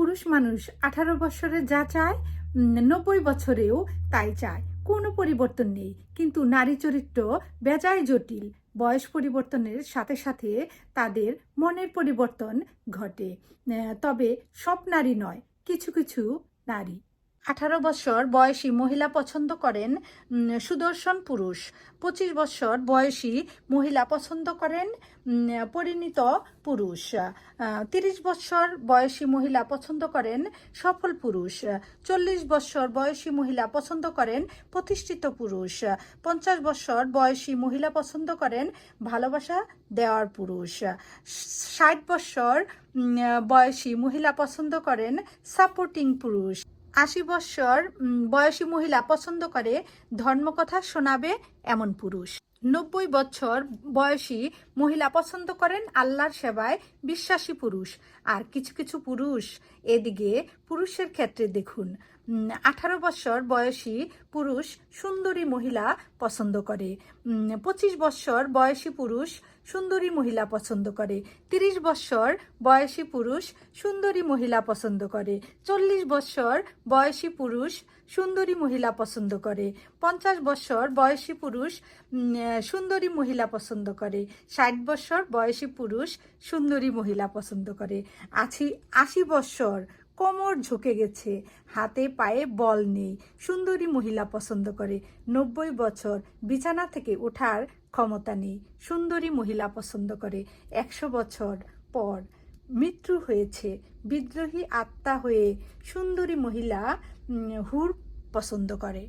পুরুষ মানুষ 18 বছরে যা চায় 90 বছরেও তাই চায়, কোনো পরিবর্তন নেই। কিন্তু নারী চরিত্র বেজায় জটিল। বয়স পরিবর্তনের সাথে সাথে তাদের মনের পরিবর্তন ঘটে। তবে সব নারী নয়, কিছু কিছু নারী। 18 বছর বয়সী মহিলা পছন্দ করেন সুদর্শন পুরুষ। 25 বছর বয়সী মহিলা পছন্দ করেন পরিণীত পুরুষ। 30 বছর বয়সী মহিলা পছন্দ করেন সফল পুরুষ। 40 বছর বয়সী মহিলা পছন্দ করেন প্রতিষ্ঠিত পুরুষ। 50 বছর বয়সী মহিলা পছন্দ করেন ভালোবাসা দেওয়ার পুরুষ। 60 বছর বয়সী মহিলা পছন্দ করেন সাপোর্টিং পুরুষ। 80 বছর বয়সী মহিলা পছন্দ করে ধর্মকথা শোনাবে এমন পুরুষ। 90 বছর বয়সী মহিলা পছন্দ করেন আল্লাহর সেবায় বিশ্বাসী পুরুষ। আর কিছু কিছু পুরুষ, এদিকে পুরুষের ক্ষেত্রে দেখুন, 18 বছর বয়সী পুরুষ সুন্দরী মহিলা পছন্দ করে। 25 বছর বয়সী পুরুষ সুন্দরী মহিলা পছন্দ করে। 30 বছর বয়সী পুরুষ সুন্দরী মহিলা পছন্দ করে। 40 বছর বয়সী পুরুষ সুন্দরী মহিলা পছন্দ করে। 50 বছর বয়সী পুরুষ সুন্দরী মহিলা পছন্দ করে। 60 বছর বয়সী পুরুষ সুন্দরী মহিলা পছন্দ করে। 80 বছর কোমর ঝুঁকে গেছে, হাতে পায়ে বল নেই, সুন্দরী মহিলা পছন্দ করে। 90 বছর বিছানা থেকে ওঠার ক্ষমতা নেই, সুন্দরী মহিলা পছন্দ করে। 100 বছর পর মৃত্যু হয়েছে, বিদ্রোহী আত্মা হয়ে সুন্দরী মহিলা হুর পছন্দ করে।